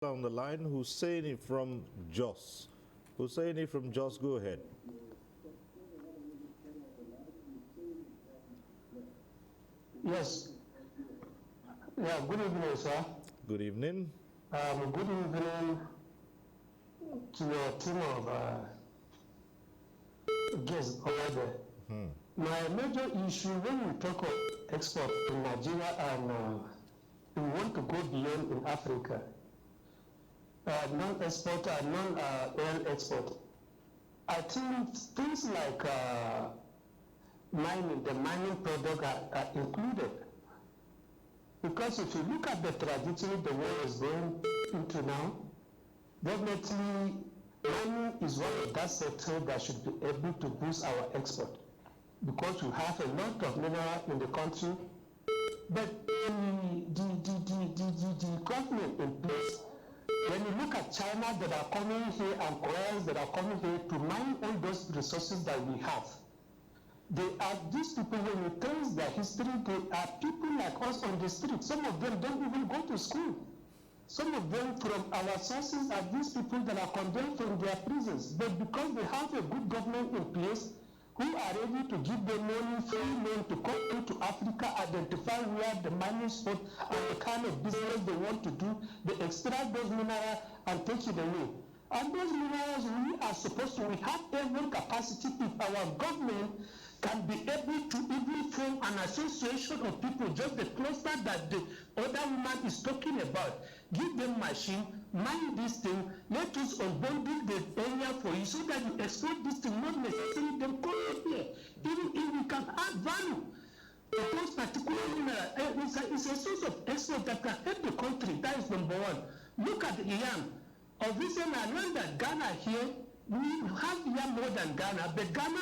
On the line, Husseini from Jos. Husseini from Jos, go ahead. Yes. Yeah, good evening, sir. Good evening. Good evening to your team of guests over there. My major issue when we talk of export in Nigeria and we want to go beyond in Africa, non-export and non-oil export, I think things like mining, the mining product are included. Because if you look at the trajectory the world is going into now, definitely mining is one of that sector that should be able to boost our export. Because we have a lot of mineral in the country, but the government in place, when you look at China that are coming here and Koreans that are coming here to mine all those resources that we have, they are these people, when you trace their history, they are people like us on the street. Some of them don't even go to school. Some of them from our sources are these people that are condemned from their prisons. But because they have a good government in place, who are ready to give them money, free loan to come into Africa, identify where the mining spot and the kind of business they want to do, they extract those minerals and take it away. And those minerals, we are supposed to, we have every capacity if our government can be able to even form an association of people, just the cluster that the other woman is talking about. Give them machine, mine this thing, let us unbundle the area for you so that you export this thing, not necessarily them come here. Even if we can add value to those particular minerals, it's a source of export that can help the country. That is number one. Look at the yam. Of recent, I learned that Ghana here, we have yam more than Ghana, but Ghana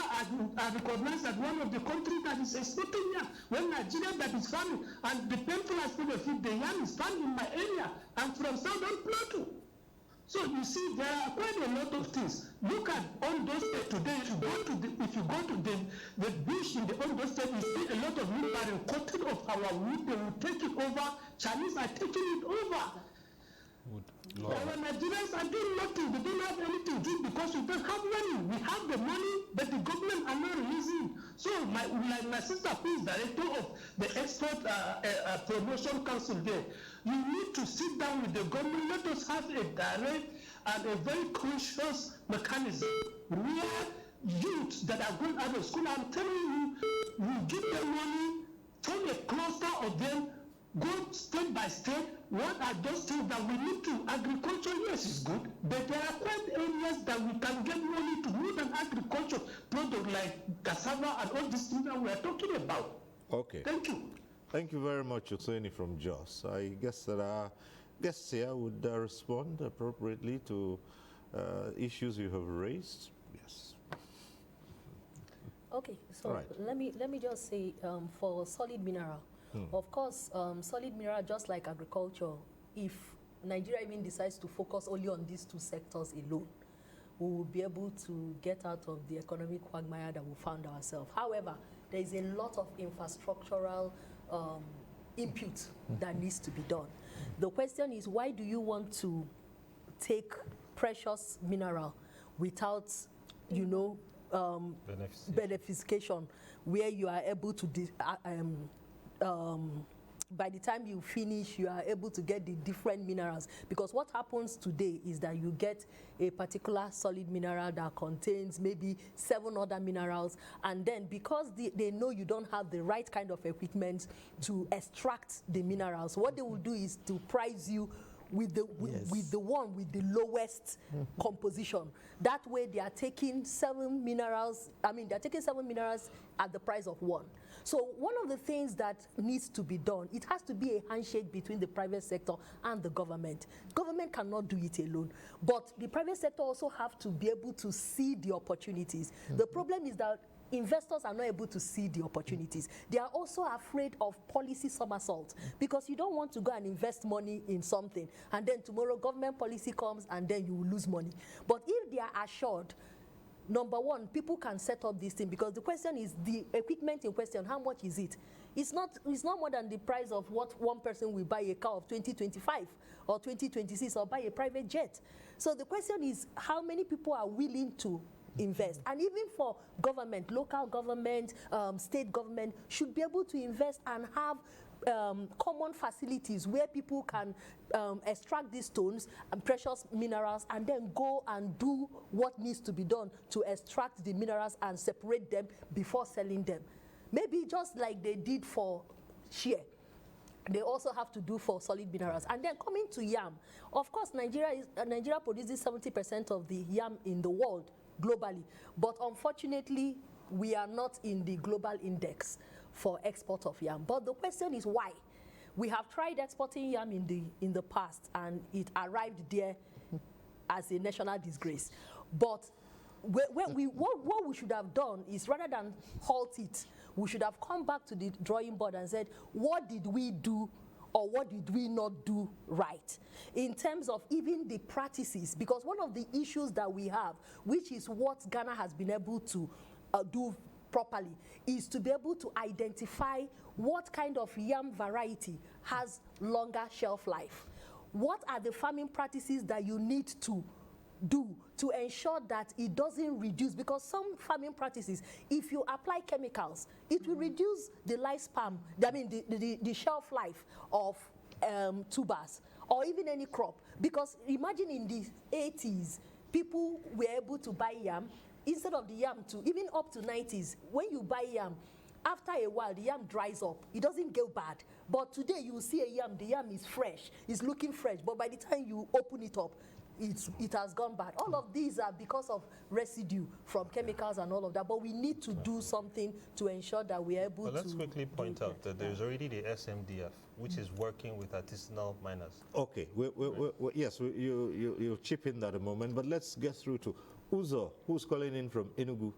are recognized as one of the countries that is exporting yam. When Nigeria that is farming, and the painful aspect of it, the yam is farmed in my area. I'm from Southern Plateau. So you see, there are quite a lot of things. Look at Ondo State today. If you go to the bush in the Ondo State, you see a lot of wheelbarrow cutting of our wood. They will take it over. Chinese are taking it over. Our Nigerians are doing nothing. They don't have anything to do because we don't have money. We have the money, but the government are not releasing. So my sister, who is director of the Expport Promotion Council there, you need to sit down with the government. Let us have a direct and a very conscious mechanism where youth that are going out of school, I'm telling you, we give them money, form a cluster of them, go state by state. What are those things that we need to? Agriculture, yes, is good, but there are quite areas that we can get money to move an agriculture product like cassava and all these things that we are talking about. Okay. Thank you. Thank you very much, Husseini from Jos. I guess that our guests here would respond appropriately to issues you have raised. Yes. Okay, so right. let me just say for solid mineral. Of course, solid mineral, just like agriculture, if Nigeria even decides to focus only on these two sectors alone, we will be able to get out of the economic quagmire that we found ourselves. However, there is a lot of infrastructural input that needs to be done. The question is, why do you want to take precious mineral without, you know, beneficiation, where you are able to by the time you finish, you are able to get the different minerals. Because what happens today is that you get a particular solid mineral that contains maybe 7 other minerals, and then because they know you don't have the right kind of equipment to extract the minerals, what they will do is to price you with the one with the lowest composition. That way they are taking 7 minerals, they're taking 7 minerals at the price of 1. So one of the things that needs to be done, it has to be a handshake between the private sector and the government. Government cannot do it alone, but the private sector also have to be able to see the opportunities. The problem is that investors are not able to see the opportunities. They are also afraid of policy somersault, because you don't want to go and invest money in something and then tomorrow government policy comes and then you will lose money. But if they are assured, number one, people can set up this thing, because the question is the equipment in question, how much is it? It's not more than the price of what one person will buy a car of 2025 or 2026 or buy a private jet. So the question is, how many people are willing to invest? And even for government, local government, state government should be able to invest and have common facilities where people can extract these stones and precious minerals and then go and do what needs to be done to extract the minerals and separate them before selling them. Maybe just like they did for share, they also have to do for solid minerals. And then coming to yam, of course, Nigeria produces 70% of the yam in the world globally, but unfortunately, we are not in the global index for export of yam. But the question is why? We have tried exporting yam in the past, and it arrived there as a national disgrace. But what we should have done is, rather than halt it, we should have come back to the drawing board and said, what did we do or what did we not do right in terms of even the practices? Because one of the issues that we have, which is what Ghana has been able to do properly, is to be able to identify what kind of yam variety has longer shelf life. What are the farming practices that you need to do to ensure that it doesn't reduce? Because some farming practices, if you apply chemicals, it will reduce the lifespan, the shelf life of tubers or even any crop. Because imagine in the 80s, people were able to buy yam instead of the yam to even up to 90s. When you buy yam, after a while the yam dries up, it doesn't go bad. But today you see a yam, the yam is fresh, it's looking fresh, but by the time you open it up, it has gone bad. All of these are because of residue from chemicals and all of that, but we need to do something to ensure that we're able to. Let's quickly point out that there's already the SMDF, which is working with artisanal miners. Okay, yes, you'll chip in that a moment, but let's get through to Uzo, who's calling in from Enugu.